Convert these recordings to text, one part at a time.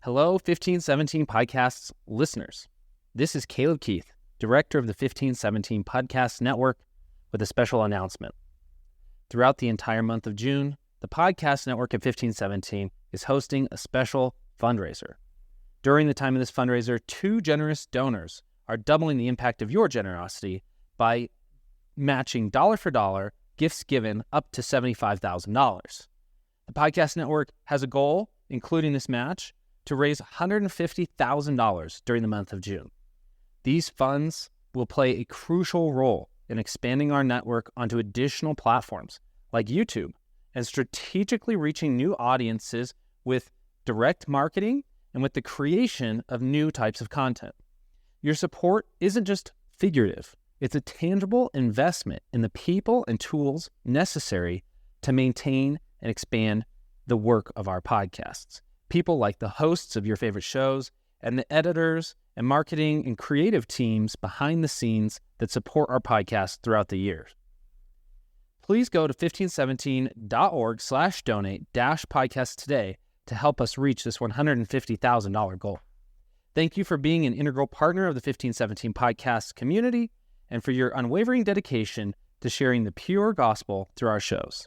Hello, 1517 Podcasts listeners. This is Caleb Keith, director of the 1517 Podcast Network, with a special announcement. Throughout the entire month of June, the Podcast Network at 1517 is hosting a special fundraiser. During the time of this fundraiser, two generous donors are doubling the impact of your generosity by matching dollar for dollar gifts given up to $75,000. The Podcast Network has a goal, including this match, to raise $150,000 during the month of June. These funds will play a crucial role in expanding our network onto additional platforms like YouTube and strategically reaching new audiences with direct marketing and with the creation of new types of content. Your support isn't just figurative. It's a tangible investment in the people and tools necessary to maintain and expand the work of our podcasts. People like the hosts of your favorite shows and the editors and marketing and creative teams behind the scenes that support our podcast throughout the years. Please go to 1517.org/donate-podcast today to help us reach this $150,000 goal. Thank you for being an integral partner of the 1517 Podcast community and for your unwavering dedication to sharing the pure gospel through our shows.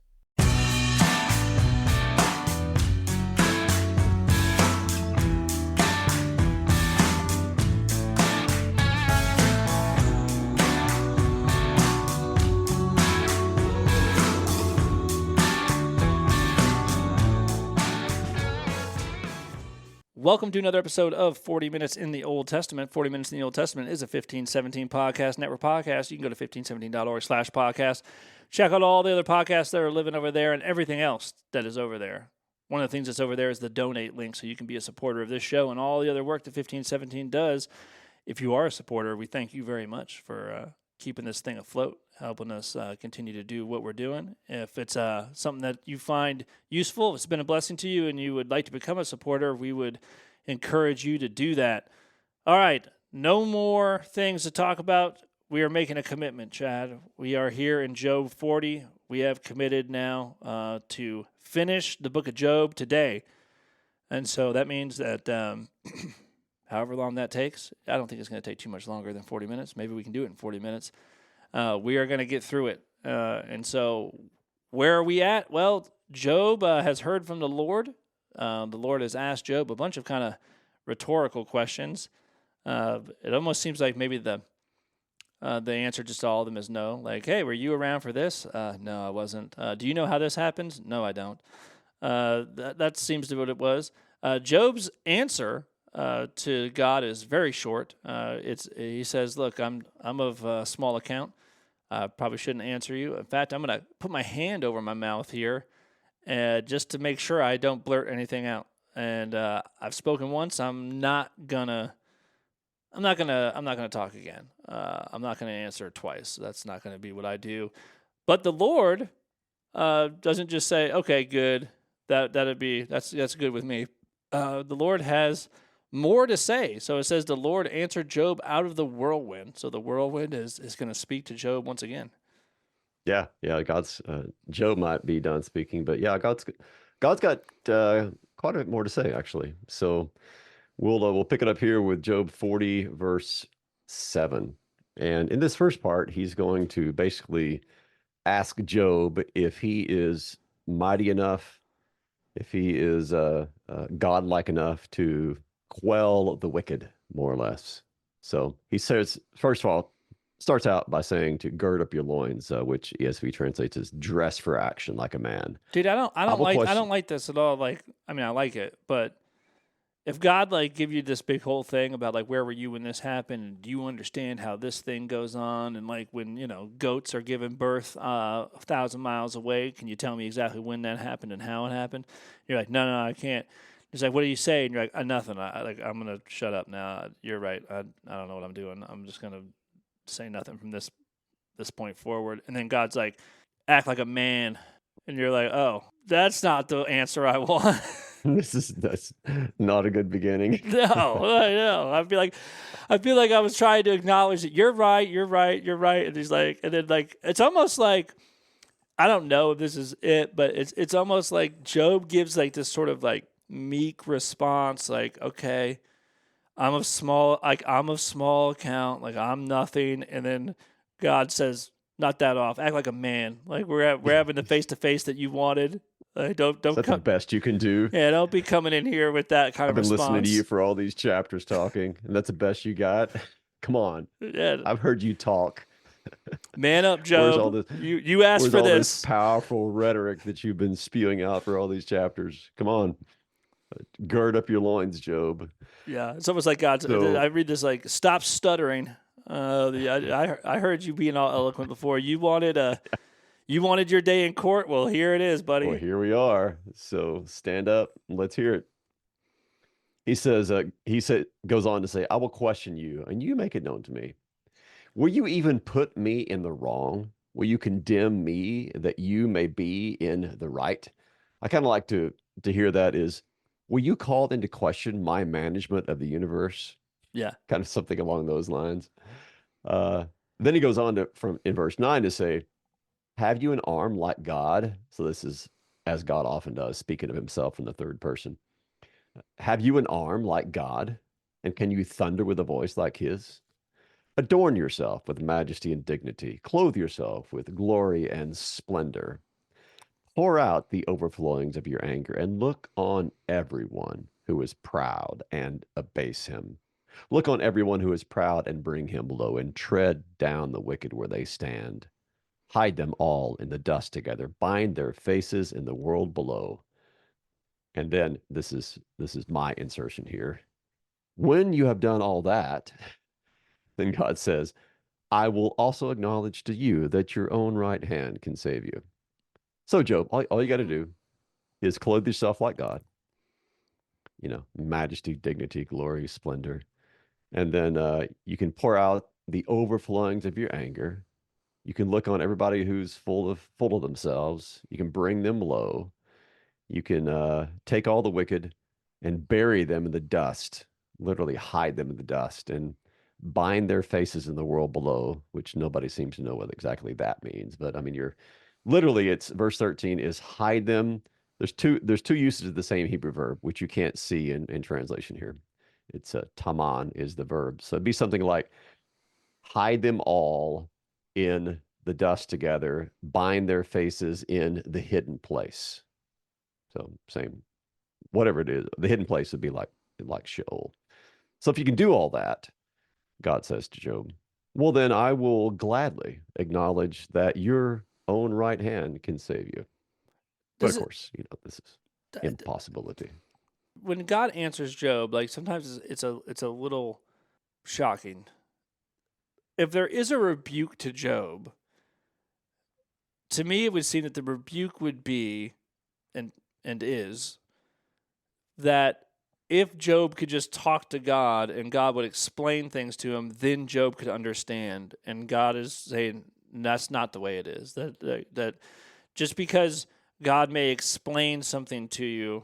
Welcome to another episode of 40 Minutes in the Old Testament. 40 Minutes in the Old Testament is a 1517 Podcast Network podcast. You can go to 1517.org/podcast. Check out all the other podcasts that are living over there and everything else that is over there. One of the things that's over there is the donate link, so you can be a supporter of this show and all the other work that 1517 does. If you are a supporter, we thank you very much for keeping this thing afloat, helping us continue to do what we're doing. If it's something that you find useful, if it's been a blessing to you and you would like to become a supporter, we would encourage you to do that. All right, no more things to talk about. We are making a commitment, Chad. We are here in Job 40. We have committed now to finish the book of Job today. And so that means that however long that takes, I don't think it's going to take too much longer than 40 minutes. Maybe we can do it in 40 minutes. We are going to get through it. And so where are we at? Well, Job has heard from the Lord. The Lord has asked Job a bunch of kind of rhetorical questions. It almost seems like maybe the answer just to all of them is no. Like, hey, were you around for this? No, I wasn't. Do you know how this happens? No, I don't. That seems to be what it was. Job's answer to God is very short. He says, look, I'm of small account. I probably shouldn't answer you. In fact, I'm going to put my hand over my mouth here just to make sure I don't blurt anything out. And I've spoken once. I'm not gonna talk again. I'm not gonna answer twice. That's not gonna be what I do. But the Lord doesn't just say, "Okay, good. That's good with me." The Lord has more to say. So it says the Lord answered Job out of the whirlwind. So the whirlwind is going to speak to Job once again. Yeah. God's Job might be done speaking, but yeah, God's got quite a bit more to say actually. So we'll pick it up here with Job 40 verse 7, and in this first part, he's going to basically ask Job if he is mighty enough, if he is godlike enough to quell the wicked, more or less. So he says, first of all, starts out by saying to gird up your loins, which ESV translates as dress for action like a man. Dude, I don't like this at all. Like, I mean, I like it, but if God give you this big whole thing about where were you when this happened, do you understand how this thing goes on? And when goats are giving birth 1,000 miles away, can you tell me exactly when that happened and how it happened? You're like, no, I can't. He's like, what do you say? And you're like, nothing. I'm gonna shut up now. You're right. I don't know what I'm doing. I'm just gonna say nothing from this point forward. And then God's like, act like a man. And you're like, oh, that's not the answer I want. That's not a good beginning. No, I know. I feel like I was trying to acknowledge that you're right. And he's like, and then it's almost like, I don't know if this is it, but it's almost like Job gives this sort of meek response, like, okay, I'm of small account, like I'm nothing. And then God says, knock that off. Act like a man. Like we're having the face to face that you wanted. Don't Is that the come. best you can do? Yeah, don't be coming in here with that kind I've of been listening to you response. for all these chapters talking, and that's the best you got? Come on. Yeah, I've heard you talk. man up, Where's all Job. this You asked where's for all this this. powerful rhetoric that you've been spewing out for all these chapters? Come on. Gird up your loins, Job. Yeah, it's almost like God. So I read this like, stop stuttering. I heard you being all eloquent before. You wanted your day in court. Well, here it is, well, buddy. here we are. So stand up and let's hear it. He says, goes on to say, I will question you, and you make it known to me. Will you even put me in the wrong? Will you condemn me that you may be in the right? I kind of like to hear that is, will you call into question my management of the universe? Yeah, Kind of something along those lines. Uh, then he goes on to from in verse 9 to say, have you an arm like God? So this is as God often does, speaking of himself in the third person. Have you an arm like God? And can you thunder with a voice like his? Adorn yourself with majesty and dignity. Clothe yourself with glory and splendor. Pour out the overflowings of your anger and look on everyone who is proud and abase him. Look on everyone who is proud and bring him low, and tread down the wicked where they stand. Hide them all in the dust together. Bind their faces in the world below. And then this is my insertion here. When you have done all that, then God says, I will also acknowledge to you that your own right hand can save you. So, Job, all you got to do is clothe yourself like God, majesty, dignity, glory, splendor. And then you can pour out the overflowings of your anger. You can look on everybody who's full of themselves. You can bring them low. You can take all the wicked and bury them in the dust, literally hide them in the dust, and bind their faces in the world below, which nobody seems to know what exactly that means. But I mean, it's verse 13 is hide them. There's two uses of the same Hebrew verb, which you can't see in translation here. It's taman is the verb. So it'd be something like hide them all in the dust together, bind their faces in the hidden place. So same, whatever it is, the hidden place would be like Sheol. So if you can do all that, God says to Job, well, then I will gladly acknowledge that your own right hand can save you. But Does of it, course, this is impossibility. when God answers Job, like sometimes it's a little shocking. If there is a rebuke to Job, to me it would seem that the rebuke would be, and is, that if Job could just talk to God and God would explain things to him, then Job could understand. And God is saying that's not the way it is. That just because God may explain something to you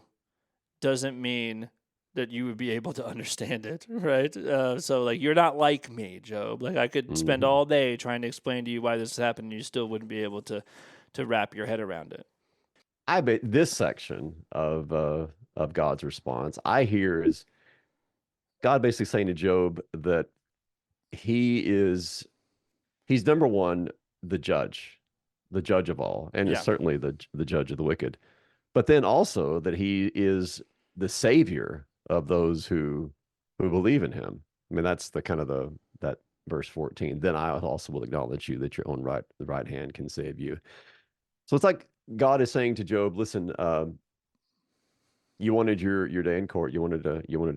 doesn't mean that you would be able to understand it, right? So, like, you're not like me, Job. Like, I could spend all day trying to explain to you why this happened, and you still wouldn't be able to wrap your head around it. I bet this section of God's response I hear is God basically saying to Job that he's number one, the judge of all, and is Yeah. certainly the judge of the wicked. But then also that he is the savior of those who believe in him. I mean, that's the kind of that verse 14. Then I also will acknowledge you that your own the right hand can save you. So it's like God is saying to Job, listen, you wanted your day in court. You wanted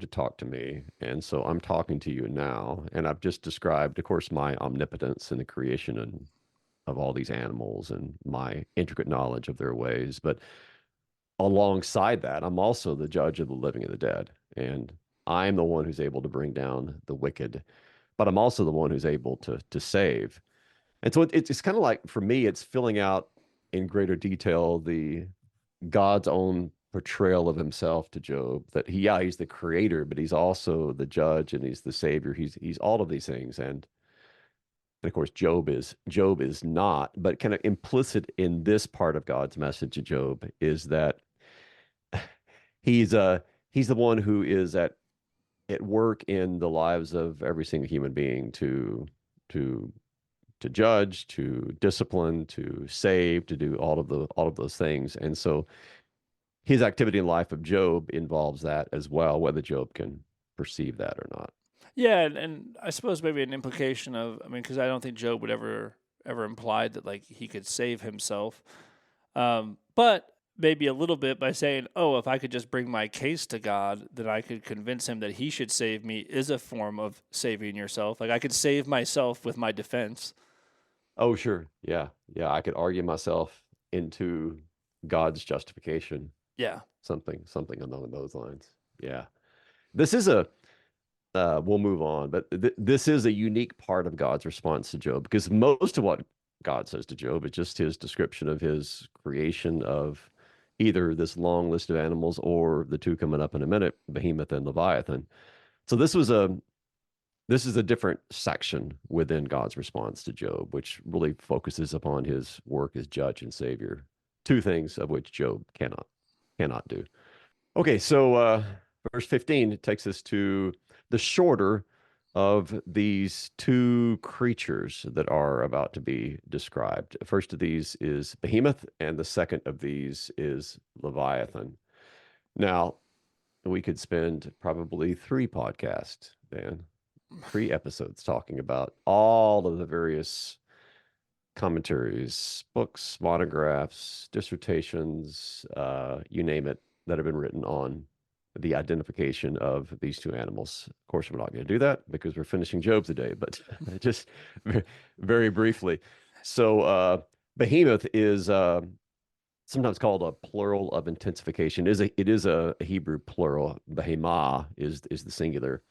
to talk to me, and so I'm talking to you now. And I've just described, of course, my omnipotence in the creation of all these animals and my intricate knowledge of their ways. But alongside that, I'm also the judge of the living and the dead, and I'm the one who's able to bring down the wicked. But I'm also the one who's able to save. And so it's kind of like, for me, it's filling out in greater detail the God's own portrayal of himself to Job, that he's the creator, but he's also the judge and he's the savior. He's all of these things. And of course, Job is not, but kind of implicit in this part of God's message to Job is that He's he's the one who is at work in the lives of every single human being to to judge, to discipline, to save, to do all of those things. And so his activity in life of Job involves that as well, whether Job can perceive that or not. Yeah, and I suppose maybe an implication of, I mean, because I don't think Job would ever implied that like he could save himself, but maybe a little bit by saying, "Oh, if I could just bring my case to God, then I could convince Him that He should save me," is a form of saving yourself. Like I could save myself with my defense. Oh, sure. Yeah. Yeah. I could argue myself into God's justification, Yeah, something along those lines. Yeah. This is we'll move on, but this is a unique part of God's response to Job because most of what God says to Job is just his description of his creation of either this long list of animals or the two coming up in a minute, Behemoth and Leviathan. So this is a different section within God's response to Job, which really focuses upon his work as judge and savior. Two things of which Job cannot do. Okay, so verse 15 takes us to the shorter of these two creatures that are about to be described. First of these is Behemoth, and the second of these is Leviathan. Now, we could spend probably 3 podcasts, Dan, 3 episodes talking about all of the various commentaries, books, monographs, dissertations, you name it, that have been written on the identification of these two animals. Of course, we're not going to do that because we're finishing Job today, but just very briefly. So, Behemoth is sometimes called a plural of intensification. It is a Hebrew plural. Behemah is the singular.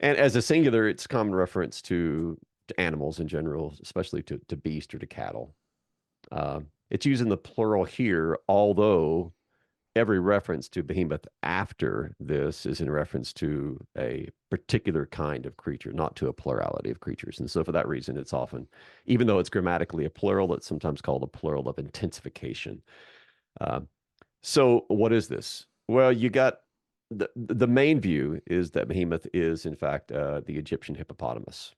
And as a singular, it's common reference to animals in general, especially to beast or to cattle. It's used in the plural here, although every reference to behemoth after this is in reference to a particular kind of creature, not to a plurality of creatures. And so for that reason, it's often, even though it's grammatically a plural, it's sometimes called a plural of intensification. Uh, so what is this? Well, you got the main view is that behemoth is in fact the Egyptian hippopotamus.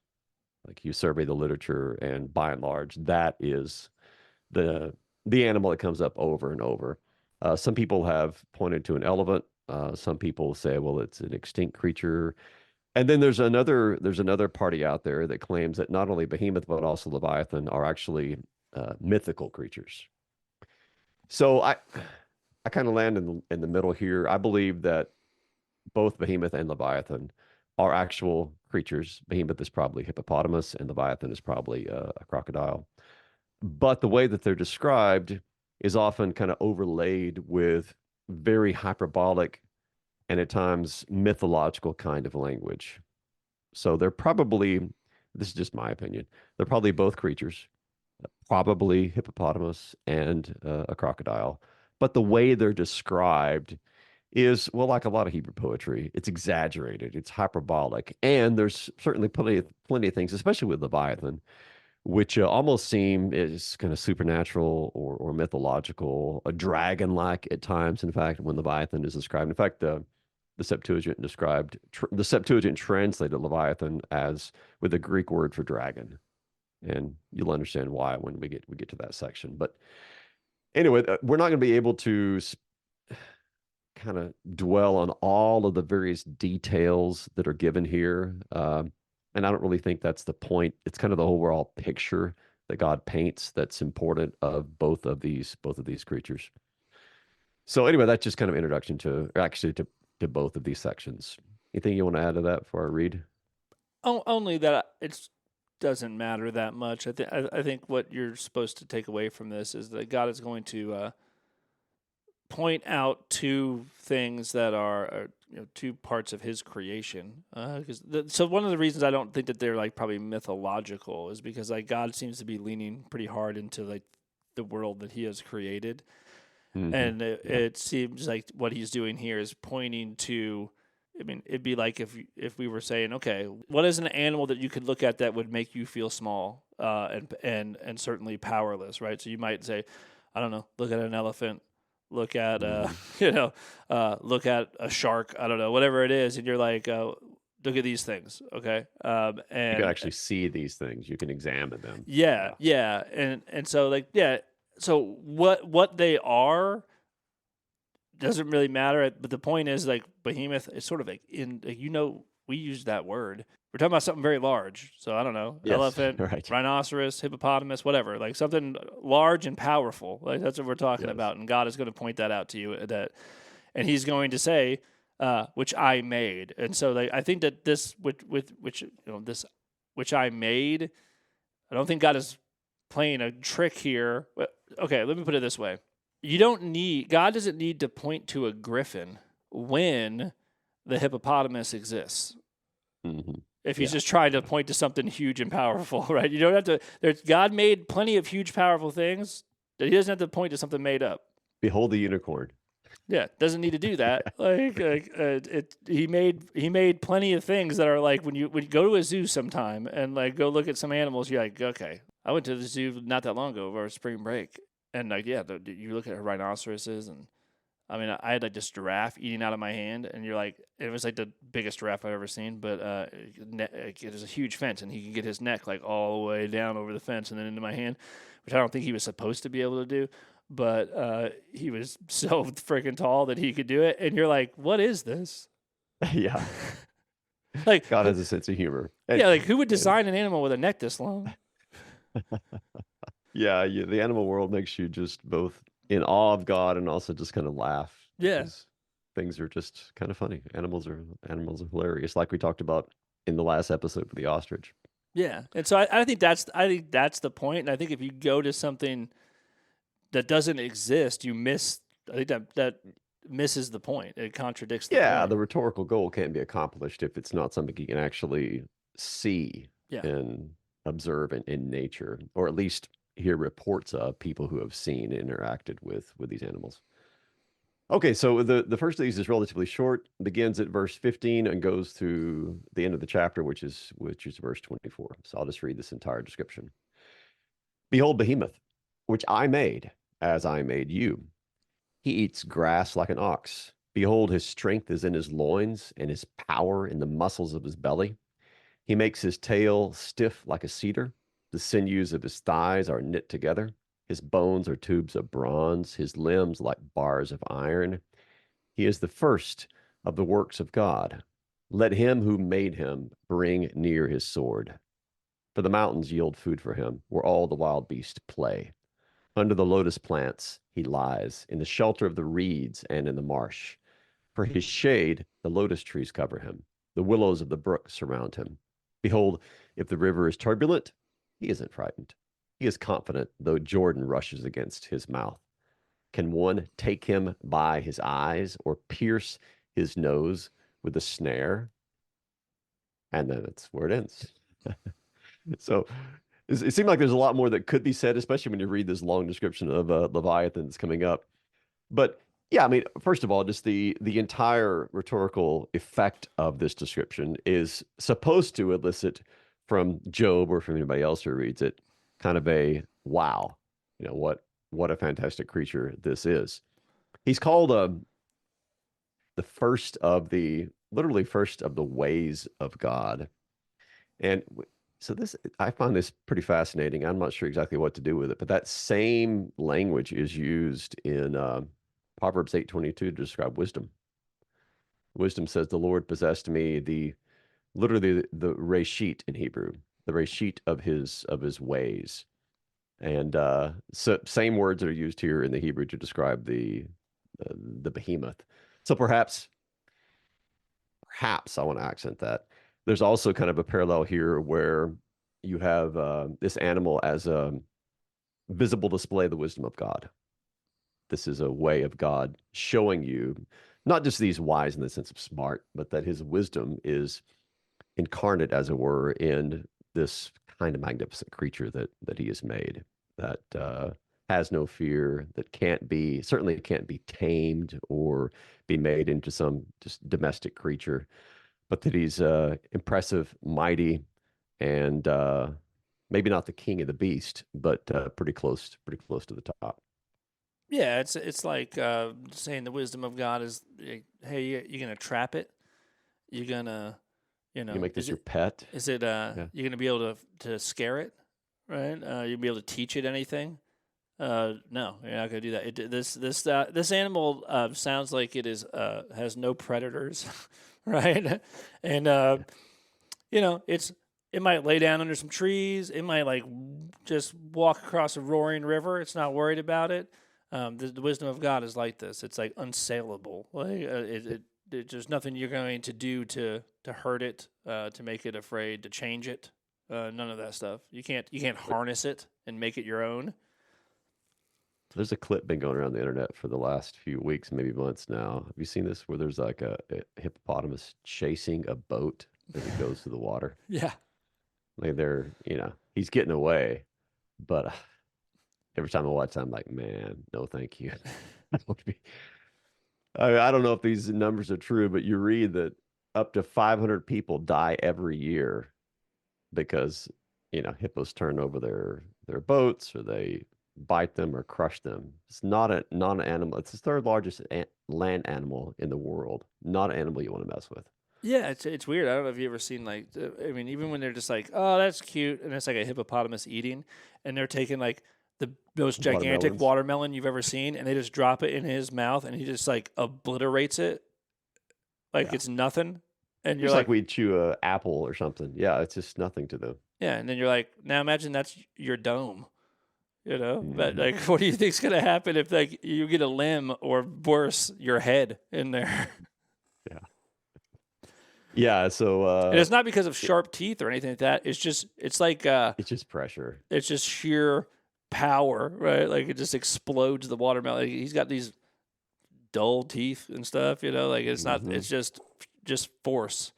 Like you survey the literature, and by and large, that is the the animal that comes up over and over. Some people have pointed to an elephant. Some people say, well, it's an extinct creature. And then there's another party out there that claims that not only behemoth but also leviathan are actually mythical creatures. So I kind of land in the middle here. I believe that both behemoth and leviathan are actual creatures. Behemoth is probably hippopotamus, and leviathan is probably a crocodile. But the way that they're described is often kind of overlaid with very hyperbolic and at times mythological kind of language. So they're probably, this is just my opinion, they're probably both creatures, probably hippopotamus and a crocodile. But the way they're described is, well, like a lot of Hebrew poetry, it's exaggerated, it's hyperbolic, and there's certainly plenty of things, especially with Leviathan, which almost seem is kind of supernatural or mythological, a dragon-like at times. In fact, when Leviathan is described, in fact, the Septuagint translated Leviathan as with the Greek word for dragon, and you'll understand why when we get to that section. But anyway, we're not going to be able to kind of dwell on all of the various details that are given here. And I don't really think that's the point. It's kind of the overall picture that God paints that's important of both of these creatures. So anyway, that's just kind of introduction to both of these sections. Anything you want to add to that before I read? only that it doesn't matter that much. I think what you're supposed to take away from this is that God is going to point out two things that are two parts of His creation. So one of the reasons I don't think that they're like probably mythological is because like God seems to be leaning pretty hard into like the world that He has created, and it seems like what He's doing here is pointing to. I mean, it'd be like if we were saying, okay, what is an animal that you could look at that would make you feel small and certainly powerless, right? So you might say, I don't know, look at an elephant. look at Mhm. look at a shark, I don't know, whatever it is, and you're like, look at these things, okay? You can And actually see these things. You can examine them. yeah, Yeah. yeah, and so like yeah, so what they are doesn't really matter. But the point is, like, behemoth is sort of like we use that word. We're talking about something very large. So I don't know, Yes. elephant, Right. rhinoceros, hippopotamus, whatever, like something large and powerful. Like that's what we're talking Yes. about, and God is going to point that out to you and He's going to say, "Which I made." And so, like, I think that this, with which this, which I made. I don't think God is playing a trick here. Okay, let me put it this way. God doesn't need to point to a griffin when the hippopotamus exists. Hmm. If he's Yeah. just trying to point to something huge and powerful, right? You don't have to. God made plenty of huge, powerful things that He doesn't have to point to something made up. Behold the unicorn. Yeah, doesn't need to do that. He made plenty of things that are like when you go to a zoo sometime and like go look at some animals, you're like, okay, I went to the zoo not that long ago over spring break, and like yeah, you look at rhinoceroses, and I mean I had like this giraffe eating out of my hand, and you're like, it was like the biggest giraffe I've ever seen, but it was a huge fence, and he could get his neck like all the way down over the fence and then into my hand, which I don't think he was supposed to be able to do. But he was so freaking tall that he could do it, and you're like, "What is this?" Yeah. Like, God has a sense of humor. yeah, like who would And design an animal with a neck this long? yeah, the animal world makes you just both in awe of God and also just kind of laugh Yeah, because things are just kind of funny. Animals are hilarious, like we talked about in the last episode with the ostrich. yeah. And so I think that's the point. And I think if you go to something that doesn't exist, you miss. I think that misses the point. It contradicts the Yeah, point. the rhetorical goal can't be accomplished if it's not something you can actually see Yeah. and observe in nature, or at least hear reports of people who have seen and interacted with these animals. Okay, so the first of these is relatively short, begins at verse 15 and goes to the end of the chapter, which is verse 24. So I'll just read this entire description. Behold, Behemoth, which I made, as I made you. He eats grass like an ox. Behold, his strength is in his loins, and his power in the muscles of his belly. He makes his tail stiff like a cedar. The sinews of his thighs are knit together. His bones are tubes of bronze, his limbs like bars of iron. He is the first of the works of God. Let him who made him bring near his sword. For the mountains yield food for him, where all the wild beasts play. Under the lotus plants he lies, in the shelter of the reeds and in the marsh. For his shade, the lotus trees cover him. The willows of the brook surround him. Behold, if the river is turbulent, he isn't frightened. He is confident, though Jordan rushes against his mouth. Can one take him by his eyes or pierce his nose with a snare? And then it's where it ends. So it seemed like there's a lot more that could be said, especially when you read this long description of Leviathan that's coming up. But yeah, I mean, first of all, just the entire rhetorical effect of this description is supposed to elicit from Job or from anybody else who reads it kind of a wow, what a fantastic creature this is. He's called the first of the literally first of the ways of God. And so this I find this pretty fascinating. I'm not sure exactly what to do with it, but that same language is used in Proverbs 8:22 to describe wisdom. Wisdom says, "The Lord possessed me," the literally the reshit in Hebrew, the reshit of his ways. And so same words are used here in the Hebrew to describe the behemoth. So perhaps I want to accent that. There's also kind of a parallel here where you have this animal as a visible display of the wisdom of God. This is a way of God showing you not just these wise in the sense of smart, but that his wisdom is incarnate, as it were, in this kind of magnificent creature that he has made that has no fear, that certainly can't be tamed or be made into some just domestic creature, but that he's impressive, mighty, and maybe not the king of the beast, but pretty close to the top. Yeah, it's like saying the wisdom of God is, hey, you're gonna trap it. You're gonna, You can make this is your it pet. is it Yeah. you're gonna be able to scare it, right? You'll be able to teach it anything. No, you're not gonna do that. This animal sounds like it is has no predators, right? And it might lay down under some trees. It might like just walk across a roaring river. It's not worried about it. The wisdom of God is like this. It's like unsaleable. Like there's nothing you're going to do to hurt it, to make it afraid, to change it. None of that stuff. You can't harness it and make it your own. There's a clip been going around the internet for the last few weeks, maybe months now. Have you seen this where there's like a hippopotamus chasing a boat as it goes through the water? Yeah. Like he's getting away, but every time I watch that, I'm like, man, no, thank you. I don't know if these numbers are true, but you read that up to 500 people die every year because, hippos turn over their boats or they bite them or crush them. It's not an animal. It's the third largest land animal in the world. Not an animal you want to mess with. Yeah, it's weird. I don't know if you ever seen like I mean, even when they're just like, oh, that's cute, and it's like a hippopotamus eating, and they're taking like the most gigantic Watermelons. watermelon you've ever seen, and they just drop it in his mouth, and he just like obliterates it like Yeah. it's nothing, and you're Just like like, we'd chew a apple or something. Yeah, it's just nothing to them. yeah, and then you're like, now imagine that's your dome, but Mhm. like, what do you think's gonna happen if like you get a limb or worse, your head in there? Yeah. Yeah, so And it's not because of sharp teeth or anything like that. it's just pressure. It's just sheer power, right? Like it just explodes the watermelon. Like, he's got these dull teeth and stuff, like it's not, Mhm. it's just force.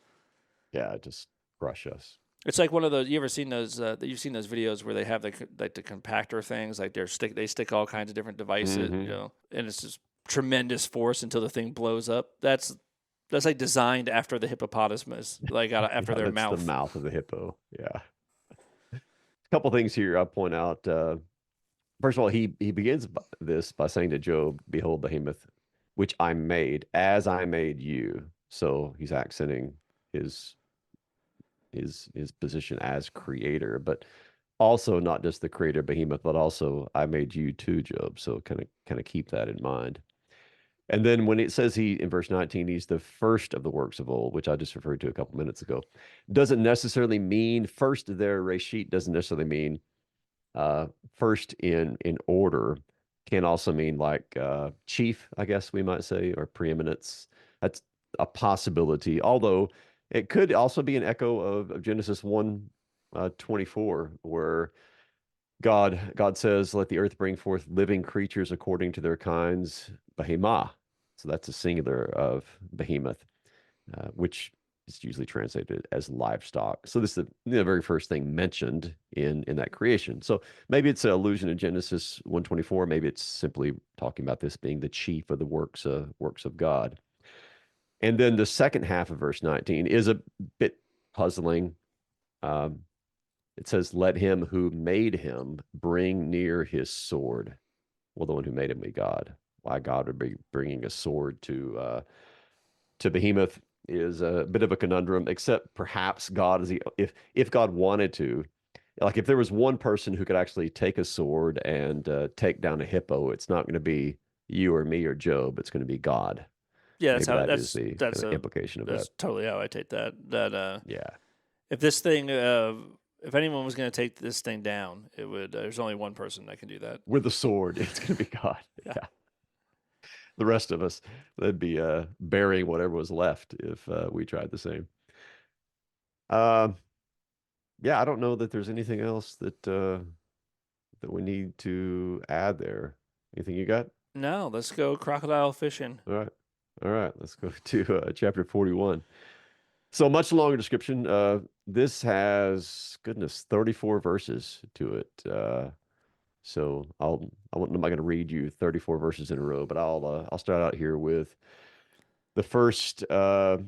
Yeah, just crush us. It's like one of those, you ever seen those, you've seen those videos where they have like the compactor things, like they stick all kinds of different devices, Mhm. and it's just tremendous force until the thing blows up. That's like designed after the hippopotamus, like after Yeah, their that's the mouth. mouth of the hippo. Yeah. A couple things here I'll point out. First of all, he begins this by saying to Job, "Behold, behemoth, which I made, as I made you." So he's accenting his his position as creator, but also not just the creator behemoth, but also I made you too, Job. So kind of keep that in mind. And then when it says he in verse 19, he's the first of the works of old, which I just referred to a couple minutes ago, doesn't necessarily mean first there, Reshit doesn't necessarily mean first in order. Can also mean like chief, I guess we might say, or preeminence. That's a possibility. Although it could also be an echo of Genesis 1 24, where God says, "Let the earth bring forth living creatures according to their kinds." Behemah. So that's a singular of behemoth, which is usually translated as livestock. So this is the very first thing mentioned in that creation. So maybe it's an allusion to Genesis 124. Maybe it's simply talking about this being the chief of the works of God. And then the second half of verse 19 is a bit puzzling. Um, it says, "Let him who made him bring near his sword." Well, the one who made him be God. Why God would be bringing a sword to Behemoth is a bit of a conundrum. Except perhaps God is if God wanted to, like if there was one person who could actually take a sword and take down a hippo, it's not going to be you or me or Job. It's going to be God. Yeah, Maybe that is the kind of implication of that. that's totally how I take that. Yeah. If this thing, if anyone was going to take this thing down, it would. There's only one person that can do that. With the sword, it's going to be God. Yeah. Yeah. The rest of us, they'd be burying whatever was left if we tried the same. Um, yeah, I don't know that there's anything else that we need to add there. Anything you got? No, let's go crocodile fishing. All right. All right. Let's go to chapter 41. So much longer description. This has, goodness, 34 verses to it. So I'm not going to read you 34 verses in a row, but I'll start out here with the first, we'll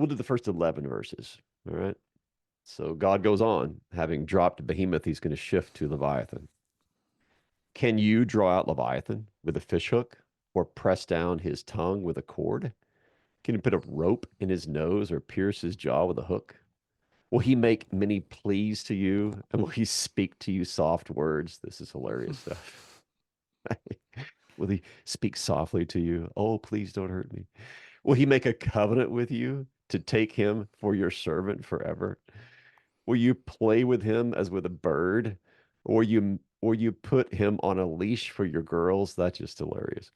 do the first 11 verses. All right. So God goes on, having dropped Behemoth, he's going to shift to Leviathan. Can you draw out Leviathan with a fish hook or press down his tongue with a cord? Can you put a rope in his nose or pierce his jaw with a hook? Will he make many pleas to you? And will he speak to you soft words? This is hilarious stuff. Will he speak softly to you? Oh, please don't hurt me. Will he make a covenant with you to take him for your servant forever? Will you play with him as with a bird? Or you put him on a leash for your girls? That's just hilarious.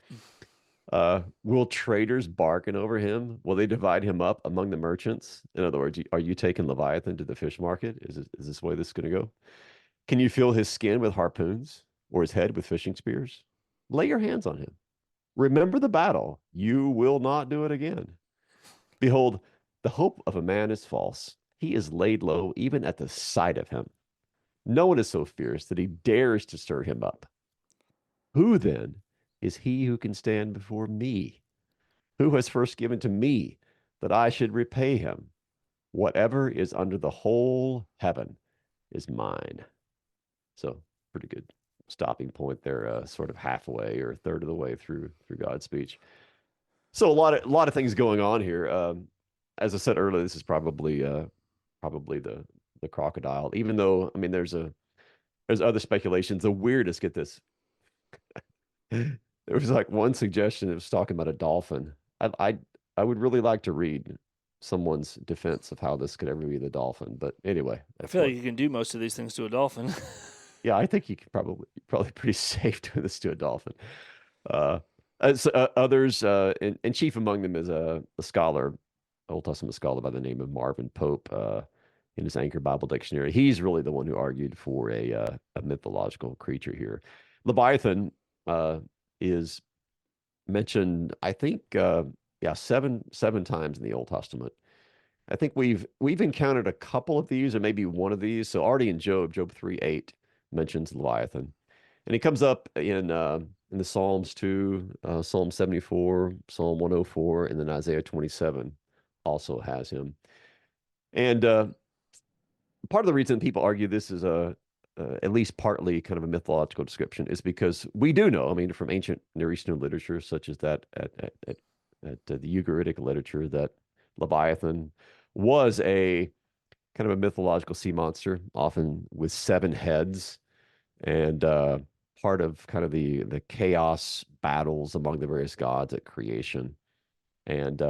Will traders bargain over him? Will they divide him up among the merchants? In other words, are you taking Leviathan to the fish market? Is this the way this is going to go? Can you fill his skin with harpoons or his head with fishing spears? Lay your hands on him. Remember the battle. You will not do it again. Behold, the hope of a man is false. He is laid low even at the sight of him. No one is so fierce that he dares to stir him up. Who then is he who can stand before me? Who has first given to me that I should repay him? Whatever is under the whole heaven is mine. So pretty good stopping point there, sort of halfway or a third of the way through God's speech. So a lot of things going on here. As I said earlier, this is probably the crocodile. Even though, I mean, there's other speculations. The weirdest, get this. There was like one suggestion that was talking about a dolphin. I would really like to read someone's defense of how this could ever be the dolphin. But anyway, I feel like you can do most of these things to a dolphin. yeah, I think you could probably pretty safe doing this to a dolphin. Others, and chief among them is a scholar, Old Testament scholar by the name of Marvin Pope, in his Anchor Bible Dictionary. He's really the one who argued for a mythological creature here. Leviathan is mentioned, I think, seven times in the Old Testament. I think we've encountered a couple of these, or maybe one of these. So already in Job 3:8 mentions Leviathan, and he comes up in the Psalms too, Psalm 74, Psalm 104, and then Isaiah 27 also has him. And part of the reason people argue this is at least partly kind of a mythological description is because we do know, I mean, from ancient Near Eastern literature, such as that at the Ugaritic literature, that Leviathan was a kind of a mythological sea monster, often with 7 heads, and part of kind of the chaos battles among the various gods at creation. And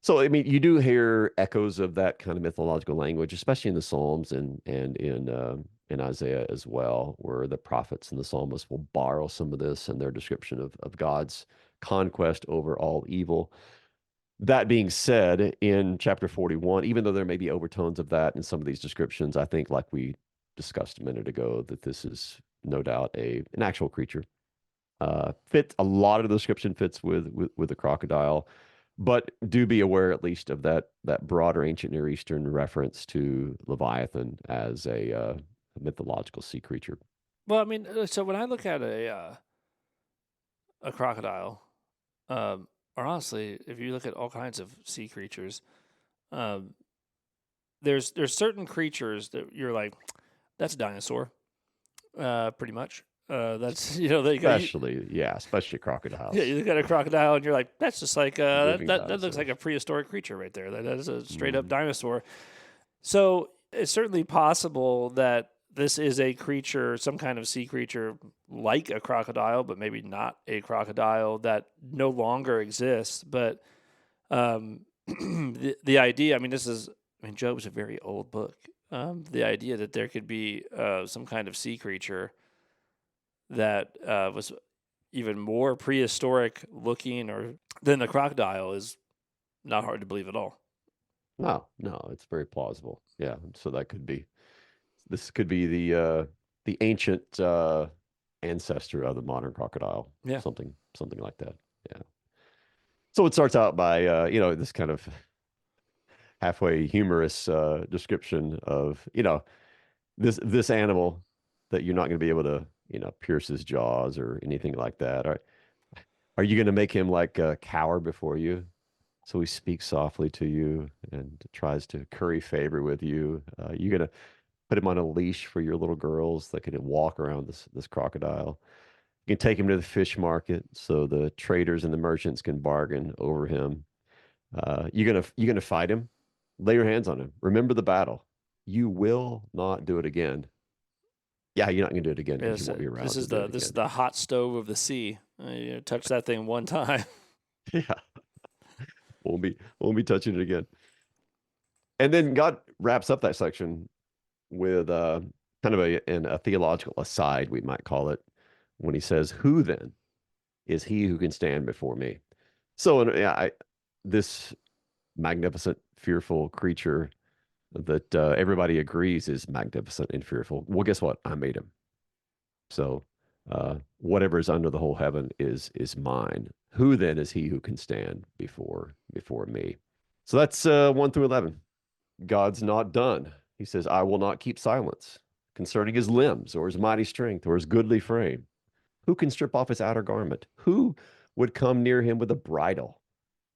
so, I mean, you do hear echoes of that kind of mythological language, especially in the Psalms and in Isaiah as well, where the prophets and the psalmists will borrow some of this in their description of God's conquest over all evil. That being said, in chapter 41, even though there may be overtones of that in some of these descriptions, I think, like we discussed a minute ago, that this is no doubt an actual creature. Fits a lot of the description fits with the crocodile, but do be aware at least of that broader ancient Near Eastern reference to Leviathan as a mythological sea creature. Well, I mean, so when I look at a crocodile, or honestly, if you look at all kinds of sea creatures, there's certain creatures that you're like, that's a dinosaur, pretty much. That's especially crocodiles. Yeah, you look at a crocodile and you're like, that's just like that looks like dinosaurs. a prehistoric creature right there. That is a straight up dinosaur. So it's certainly possible that this is a creature, some kind of sea creature like a crocodile, but maybe not a crocodile, that no longer exists. But the idea, I mean, Job's a very old book. The idea that there could be some kind of sea creature that was even more prehistoric looking than the crocodile is not hard to believe at all. No, it's very plausible. Yeah, so this could be the ancient ancestor of the modern crocodile. Yeah. Something like that. Yeah. So it starts out by this kind of halfway humorous description of this animal that you're not going to be able to pierce his jaws or anything like that. Are you going to make him like cower before you? So he speaks softly to you and tries to curry favor with you. You're going to put him on a leash for your little girls that can walk around this crocodile. You can take him to the fish market so the traders and the merchants can bargain over him. You're gonna fight him. Lay your hands on him. Remember the battle. You will not do it again. Yeah, you're not gonna do it again because you Yes, won't be around this to is do the it this is again. the hot stove of the sea. Touch that thing one time. Yeah, won't be touching it again. And then God wraps up that section with kind of a theological aside, we might call it, when he says, "Who then is he who can stand before me?" So, this magnificent, fearful creature that everybody agrees is magnificent and fearful. Well, guess what? I made him. So, whatever is under the whole heaven is mine. Who then is he who can stand before me? So that's 1 through 11. God's not done. He says, I will not keep silence concerning his limbs or his mighty strength or his goodly frame. Who can strip off his outer garment? Who would come near him with a bridle?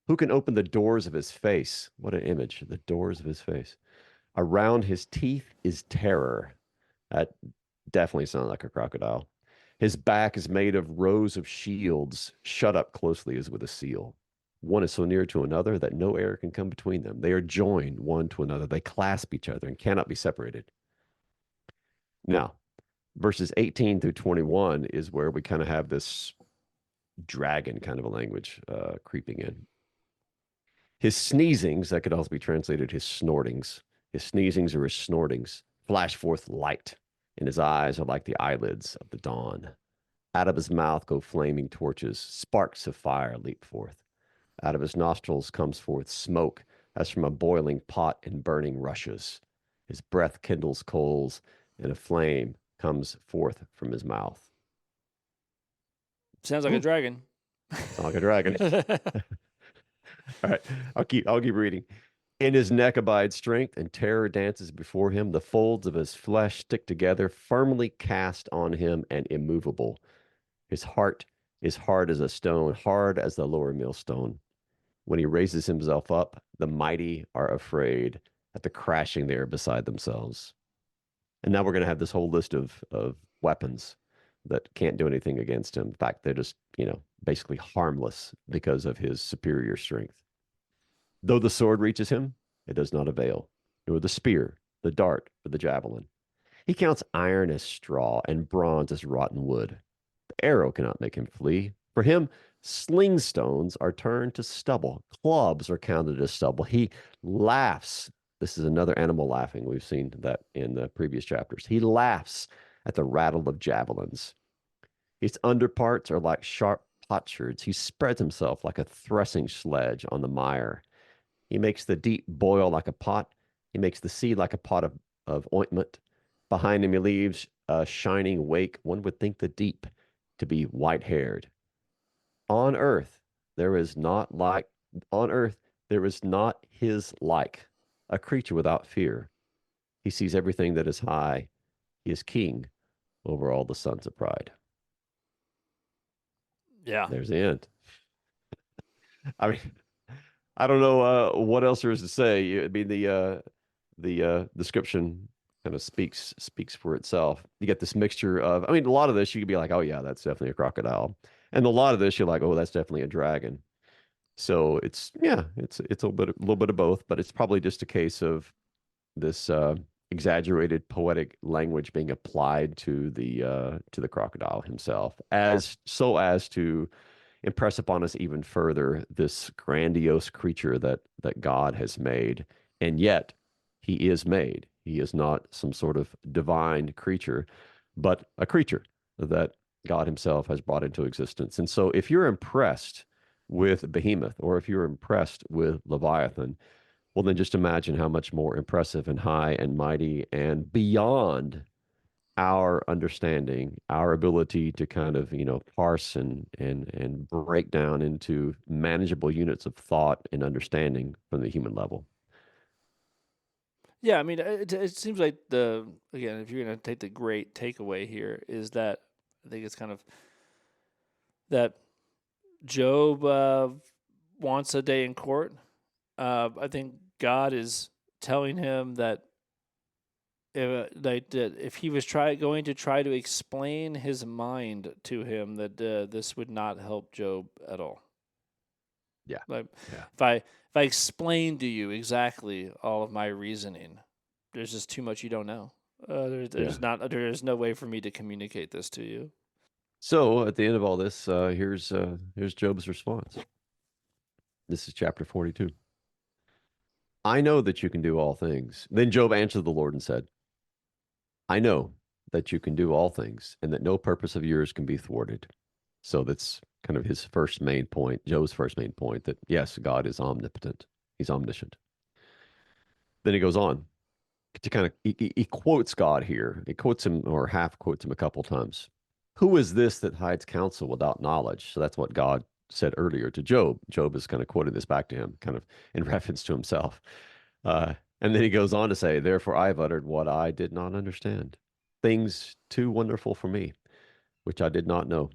Who can open the doors of his face? What an image, the doors of his face. Around his teeth is terror. That definitely sounds like a crocodile. His back is made of rows of shields, shut up closely as with a seal. One is so near to another that no air can come between them. They are joined one to another. They clasp each other and cannot be separated. Now, verses 18 through 21 is where we kind of have this dragon kind of a language creeping in. His sneezings, that could also be translated his snortings. His sneezings or his snortings flash forth light, and his eyes are like the eyelids of the dawn. Out of his mouth go flaming torches, sparks of fire leap forth. Out of his nostrils comes forth smoke as from a boiling pot and burning rushes. His breath kindles coals, and a flame comes forth from his mouth. Sounds like a Ooh, dragon. sound like a dragon. All right, I'll keep reading. In his neck abides strength, and terror dances before him. The folds of his flesh stick together, firmly cast on him and immovable. His heart is hard as a stone, hard as the lower millstone. When he raises himself up, the mighty are afraid at the crashing they are beside themselves. And now we're going to have this whole list of weapons that can't do anything against him. In fact, they're just, basically harmless because of his superior strength. Though the sword reaches him, it does not avail, nor the spear, the dart, or the javelin. He counts iron as straw and bronze as rotten wood. The arrow cannot make him flee. For him, sling stones are turned to stubble. Clubs are counted as stubble. He laughs. This is another animal laughing. We've seen that in the previous chapters. He laughs at the rattle of javelins. His underparts are like sharp potsherds. He spreads himself like a threshing sledge on the mire. He makes the deep boil like a pot. He makes the sea like a pot of ointment. Behind him, he leaves a shining wake. One would think the deep to be white haired. On earth, there is not like, on earth, there is not his like, a creature without fear. He sees everything that is high. He is king over all the sons of pride. Yeah. There's the end. I mean, I don't know what else there is to say. I mean, the description kind of speaks for itself. You get this mixture of, I mean, a lot of this you could be like, oh yeah, that's definitely a crocodile, and a lot of this you're like, oh, that's definitely a dragon. So it's a little bit of both, but it's probably just a case of this exaggerated poetic language being applied to the crocodile himself, as to impress upon us even further this grandiose creature that God has made, and yet he is made. He is not some sort of divine creature, but a creature that God himself has brought into existence. And so if you're impressed with Behemoth, or if you're impressed with Leviathan, well, then just imagine how much more impressive and high and mighty and beyond our understanding, our ability to kind of, parse and break down into manageable units of thought and understanding from the human level. Yeah, I mean, it seems like again, if you're going to take the great takeaway here, is that I think it's kind of that Job wants a day in court. I think God is telling him that if he was going to try to explain his mind to him, that this would not help Job at all. Yeah. Like Yeah. if I explain to you exactly all of my reasoning, there's just too much you don't know. There's no way for me to communicate this to you. So at the end of all this, here's Job's response. This is chapter 42. I know that you can do all things. Then Job answered the Lord and said, I know that you can do all things and that no purpose of yours can be thwarted. So that's kind of his first main point, Job's first main point, that yes, God is omnipotent. He's omniscient. Then he goes on to kind of, he quotes God here. He quotes him or half quotes him a couple times. Who is this that hides counsel without knowledge? So that's what God said earlier to Job. Job is kind of quoting this back to him, kind of in reference to himself. And then he goes on to say, therefore I have uttered what I did not understand, things too wonderful for me, which I did not know.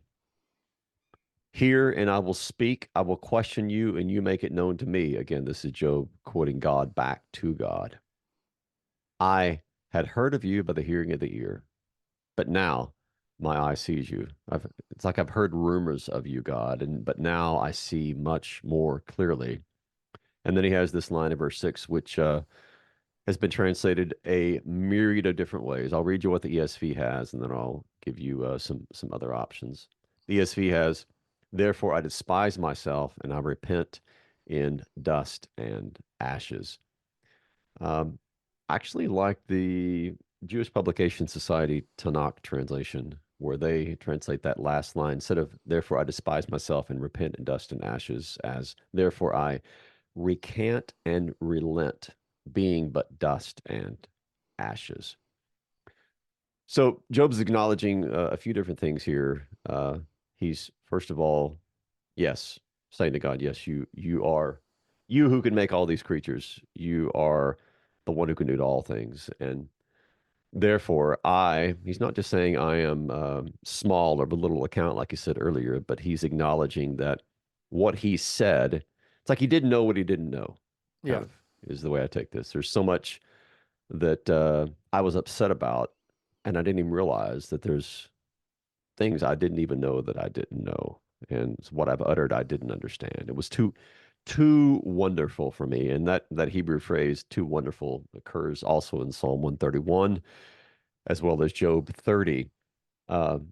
Hear and I will speak. I will question you and you make it known to me. Again, this is Job quoting God back to God. I had heard of you by the hearing of the ear, but now my eye sees you. It's like I've heard rumors of you, God, but now I see much more clearly. And then he has this line in verse 6, which has been translated a myriad of different ways. I'll read you what the ESV has, and then I'll give you some other options. The ESV has, therefore I despise myself, and I repent in dust and ashes. Actually like the Jewish Publication Society Tanakh translation, where they translate that last line, instead of therefore I despise myself and repent in dust and ashes, as therefore I recant and relent, being but dust and ashes. So Job's acknowledging a few different things here. He's first of all, yes, saying to God, yes, you are you who can make all these creatures. You are the one who can do all things, and therefore he's not just saying I am small or of little account, like he said earlier, but he's acknowledging that what he said, it's like he didn't know what he didn't know, kind of is the way I take this. There's so much that I was upset about, and I didn't even realize that there's things I didn't even know that I didn't know. And what I've uttered, I didn't understand. It was too wonderful for me. And that Hebrew phrase, too wonderful, occurs also in Psalm 131, as well as Job 30. Psalm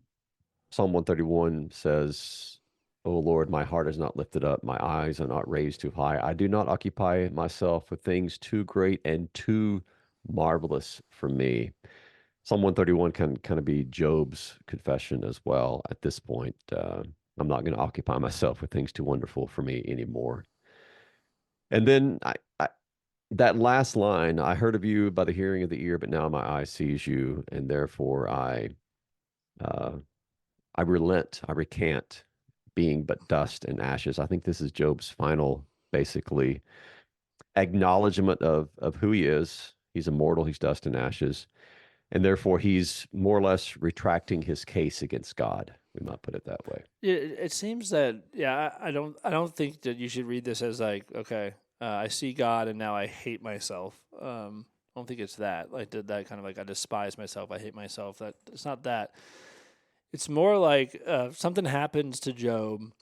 131 says, O Lord, my heart is not lifted up, my eyes are not raised too high. I do not occupy myself with things too great and too marvelous for me. Psalm 131 can kind of be Job's confession as well at this point. I'm not going to occupy myself with things too wonderful for me anymore. And then that last line, I heard of you by the hearing of the ear, but now my eye sees you, and therefore I relent, I recant, being but dust and ashes. I think this is Job's final, basically, acknowledgement of who he is. He's immortal, he's dust and ashes. And therefore, he's more or less retracting his case against God. We might put it that way. It seems that I don't think that you should read this as like, okay, I see God and now I hate myself. I don't think it's that. Like that kind of like I despise myself, I hate myself. That it's not that. It's more like something happens to Job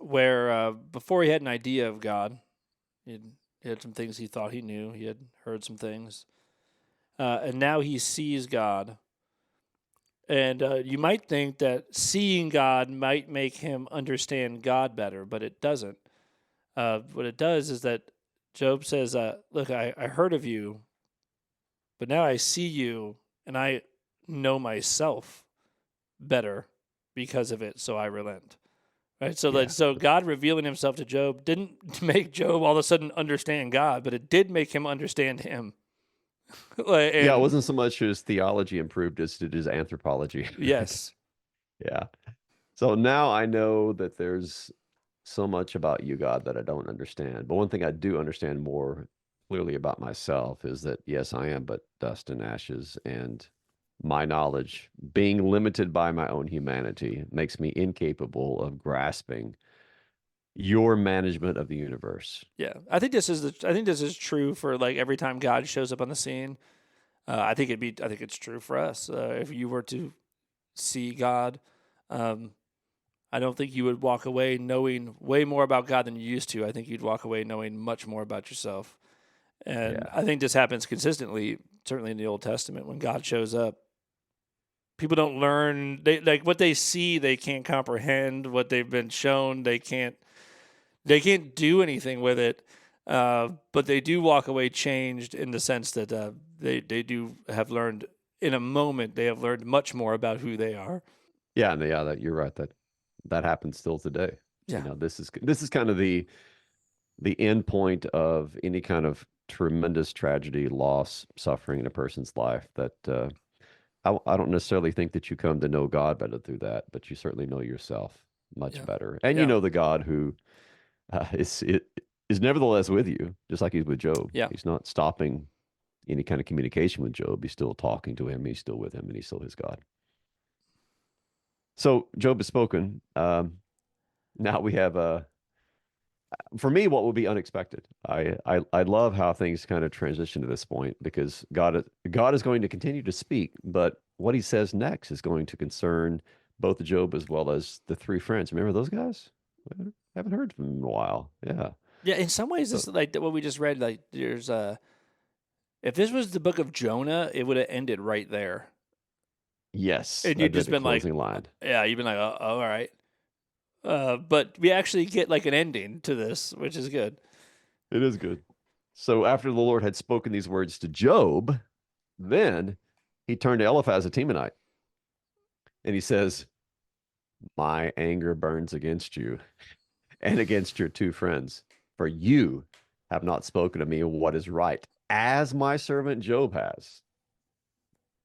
where before he had an idea of God, he had some things he thought he knew. He had heard some things, and now he sees God. And you might think that seeing God might make him understand God better, but it doesn't. What it does is that Job says, look, I heard of you, but now I see you, and I know myself better because of it, so I relent. Right? So, Yeah. so God revealing himself to Job didn't make Job all of a sudden understand God, but it did make him understand him. Yeah, it wasn't so much his theology improved as did his anthropology. Yes. Yeah. So now I know that there's so much about you, God, that I don't understand. But one thing I do understand more clearly about myself is that, yes, I am but dust and ashes. And my knowledge, being limited by my own humanity, makes me incapable of grasping your management of the universe. Yeah. I think this is true for like every time God shows up on the scene. I think it's true for us. If you were to see God, I don't think you would walk away knowing way more about God than you used to. I think you'd walk away knowing much more about yourself. And Yeah. I think this happens consistently, certainly in the Old Testament, when God shows up. People don't learn like what they see, they can't comprehend. What they've been shown, they can't do anything with it. But they do walk away changed in the sense that they do have learned in a moment. They have learned much more about who they are. Yeah, and yeah, that you're right. That happens still today. Yeah. This is kind of the end point of any kind of tremendous tragedy, loss, suffering in a person's life. That I don't necessarily think that you come to know God better through that, but you certainly know yourself much Yeah. better, and you Yeah. know the God who is nevertheless with you, just like he's with Job. Yeah. He's not stopping any kind of communication with Job. He's still talking to him. He's still with him, and he's still his God. So Job has spoken. Now we have for me, what would be unexpected. I love how things kind of transition to this point because God is going to continue to speak, but what he says next is going to concern both Job as well as the three friends. Remember those guys? I haven't heard from them in a while. Yeah. Yeah. In some ways, So this is like what we just read. Like, there's if this was the book of Jonah, it would have ended right there, yes, and you'd that'd be just the been like, closing line. yeah, you've been like, oh, all right. But we actually get like an ending to this, which is good. It is good. So after the Lord had spoken these words to Job, then he turned to Eliphaz the Temanite and he says, "My anger burns against you and against your two friends, for you have not spoken to me what is right, as my servant Job has."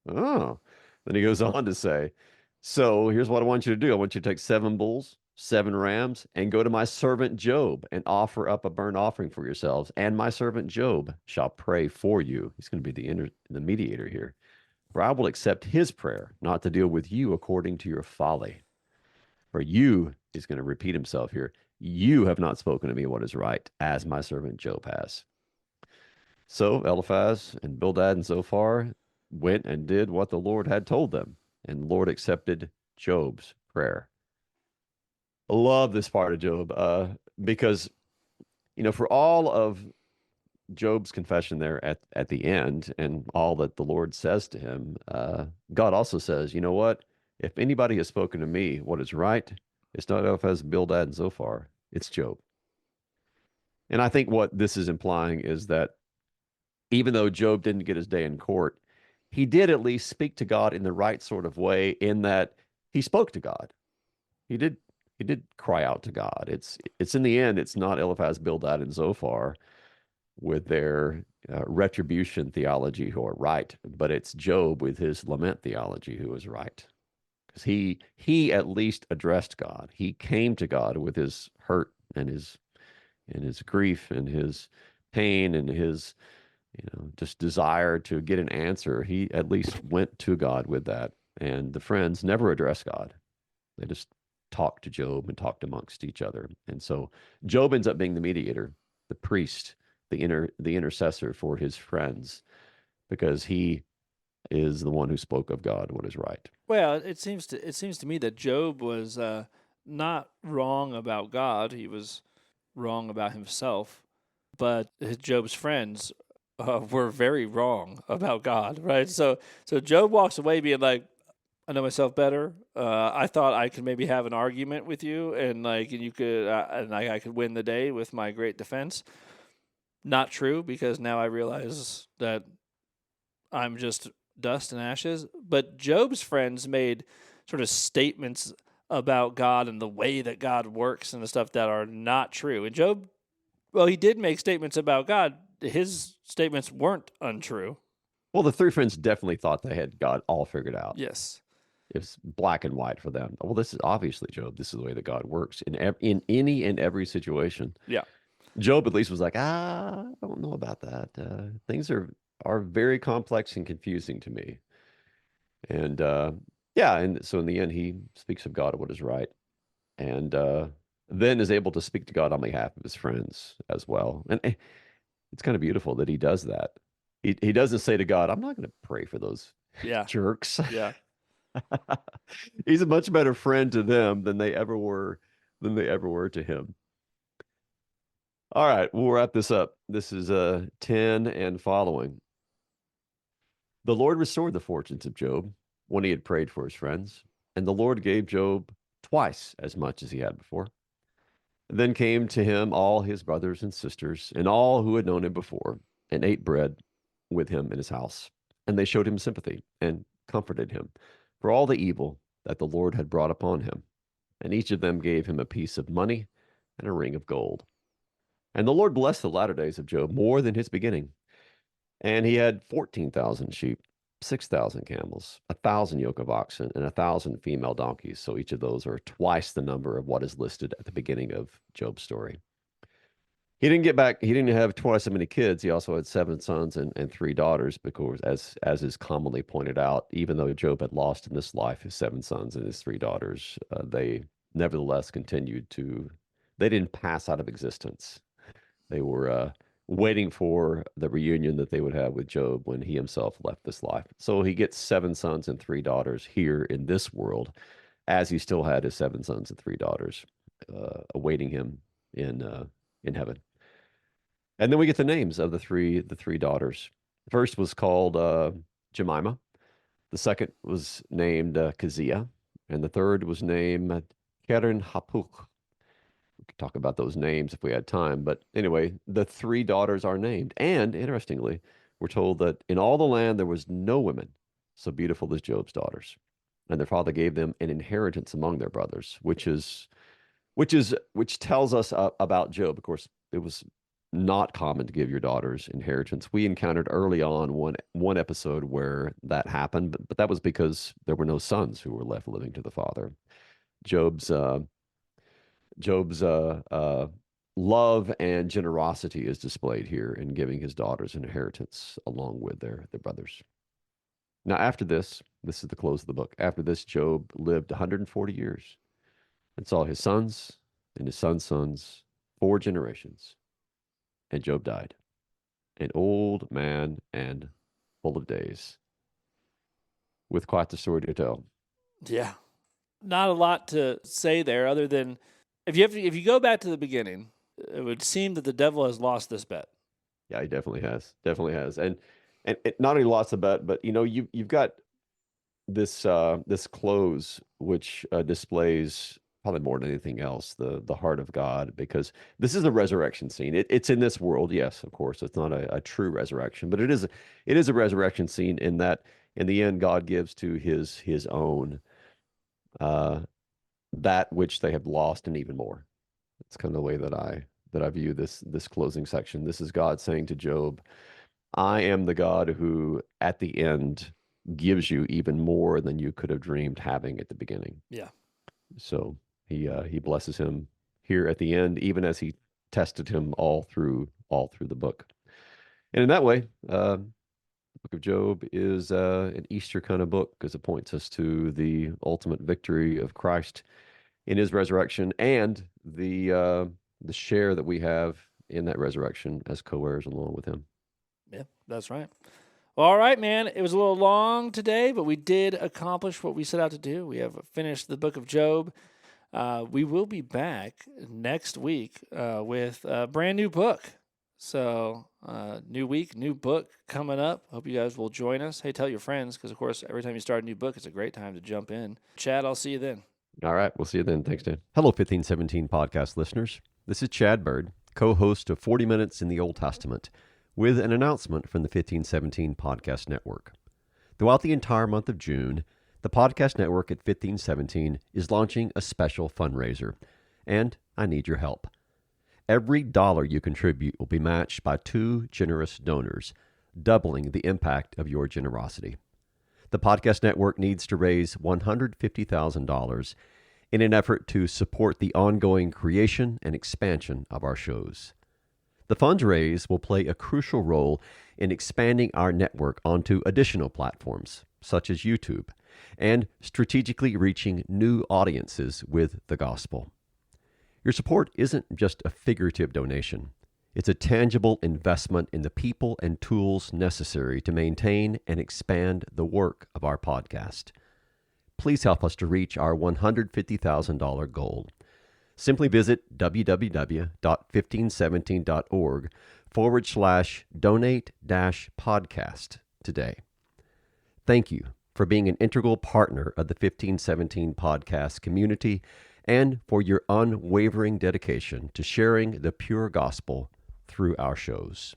Oh, then he goes on to say, "So here's what I want you to do. I want you to take 7 bulls, 7 rams, and go to my servant Job and offer up a burnt offering for yourselves. And my servant Job shall pray for you." He's going to be the mediator here. "For I will accept his prayer, not to deal with you according to your folly. For you," he's going to repeat himself here, "you have not spoken to me what is right, as my servant Job has." So Eliphaz and Bildad and Zophar went and did what the Lord had told them, and the Lord accepted Job's prayer. I love this part of Job because, for all of Job's confession there at the end and all that the Lord says to him, God also says, "You know what? If anybody has spoken to me what is right, it's not Eliphaz, Bildad, and Zophar, it's Job." And I think what this is implying is that even though Job didn't get his day in court, he did at least speak to God in the right sort of way, in that he spoke to God. He did cry out to God. It's in the end, it's not Eliphaz, Bildad, and Zophar with their retribution theology who are right, but it's Job with his lament theology who is right. Because he at least addressed God. He came to God with his hurt and his grief and his pain and his just desire to get an answer. He at least went to God with that. And the friends never addressed God. They just talked to Job and talked amongst each other. And so Job ends up being the mediator, the priest, the intercessor for his friends, because he is the one who spoke of God what is right. Well, it seems to me that Job was not wrong about God. He was wrong about himself. But Job's friends were very wrong about God, right? So Job walks away being like, "I know myself better. I thought I could maybe have an argument with you, and you could, and I could win the day with my great defense." Not true, because now I realize that I'm just dust and ashes. But Job's friends made sort of statements about God and the way that God works and the stuff that are not true. And Job, well, he did make statements about God. His statements weren't untrue. Well, the three friends definitely thought they had God all figured out. Yes. It's black and white for them. Well, this is obviously, Job, this is the way that God works in any and every situation. Yeah. Job at least was like, I don't know about that. Things are very complex and confusing to me. And yeah, and so in the end, he speaks of God what is right, and then is able to speak to God on behalf of his friends as well. And it's kind of beautiful that he does that. He doesn't say to God, I'm not going to pray for those Yeah. jerks. Yeah. He's a much better friend to them than they ever were to him. All right, we'll wrap this up. This is 10 and following. The Lord restored the fortunes of Job when he had prayed for his friends, and the Lord gave Job twice as much as he had before. Then came to him all his brothers and sisters, and all who had known him before, and ate bread with him in his house. And they showed him sympathy and comforted him for all the evil that the Lord had brought upon him. And each of them gave him a piece of money and a ring of gold. And the Lord blessed the latter days of Job more than his beginning. And he had 14,000 sheep, 6,000 camels, 1,000 yoke of oxen, and 1,000 female donkeys. So each of those are twice the number of what is listed at the beginning of Job's story. He didn't have twice so many kids. He also had 7 sons and 3 daughters, because as is commonly pointed out, even though Job had lost in this life his 7 sons and his 3 daughters, they nevertheless they didn't pass out of existence. They were waiting for the reunion that they would have with Job when he himself left this life. So he gets 7 sons and 3 daughters here in this world, as he still had his 7 sons and 3 daughters awaiting him in heaven. And then we get the names of the three daughters. The first was called Jemima. The second was named Keziah, and the third was named Keren Hapuk. We could talk about those names if we had time. But anyway, the 3 daughters are named. And interestingly, we're told that in all the land there was no women so beautiful as Job's daughters. And their father gave them an inheritance among their brothers, which tells us about Job. Of course, it was not common to give your daughters inheritance. We encountered early on one episode where that happened, but that was because there were no sons who were left living to the father. Job's love and generosity is displayed here in giving his daughters an inheritance along with their brothers. Now, after this is the close of the book. After this, Job lived 140 years and saw his sons and his sons' sons 4 generations. And Job died, an old man and full of days, with quite the story to tell. Yeah. Not a lot to say there other than if you go back to the beginning, it would seem that the devil has lost this bet. Yeah, he definitely has. And it not only lost the bet, but you've got this close which displays probably more than anything else the heart of God, because this is a resurrection scene. It's in this world, yes, of course. It's not a true resurrection, but it is a resurrection scene in that in the end God gives to his own that which they have lost and even more. It's kind of the way that I view this closing section. This is God saying to Job, I am the God who at the end gives you even more than you could have dreamed having at the beginning. Yeah. So he blesses him here at the end, even as he tested him all through the book. And in that way, the book of Job is an Easter kind of book, because it points us to the ultimate victory of Christ in his resurrection, and the share that we have in that resurrection as co-heirs along with him. Yeah, that's right. Well, all right, man. It was a little long today, but we did accomplish what we set out to do. We have finished the book of Job. We will be back next week with a brand new book. So, new week, new book coming up. Hope you guys will join us. Hey, tell your friends, because, of course, every time you start a new book, it's a great time to jump in. Chad, I'll see you then. All right. We'll see you then. Thanks, Dan. Hello, 1517 podcast listeners. This is Chad Bird, co-host of 40 Minutes in the Old Testament, with an announcement from the 1517 Podcast Network. Throughout the entire month of June, the Podcast Network at 1517 is launching a special fundraiser, and I need your help. Every dollar you contribute will be matched by 2 generous donors, doubling the impact of your generosity. The Podcast Network needs to raise $150,000 in an effort to support the ongoing creation and expansion of our shows. The funds raised will play a crucial role in expanding our network onto additional platforms, such as YouTube, and strategically reaching new audiences with the gospel. Your support isn't just a figurative donation. It's a tangible investment in the people and tools necessary to maintain and expand the work of our podcast. Please help us to reach our $150,000 goal. Simply visit www.1517.org/donate-podcast today. Thank you for being an integral partner of the 1517 podcast community and for your unwavering dedication to sharing the pure gospel through our shows.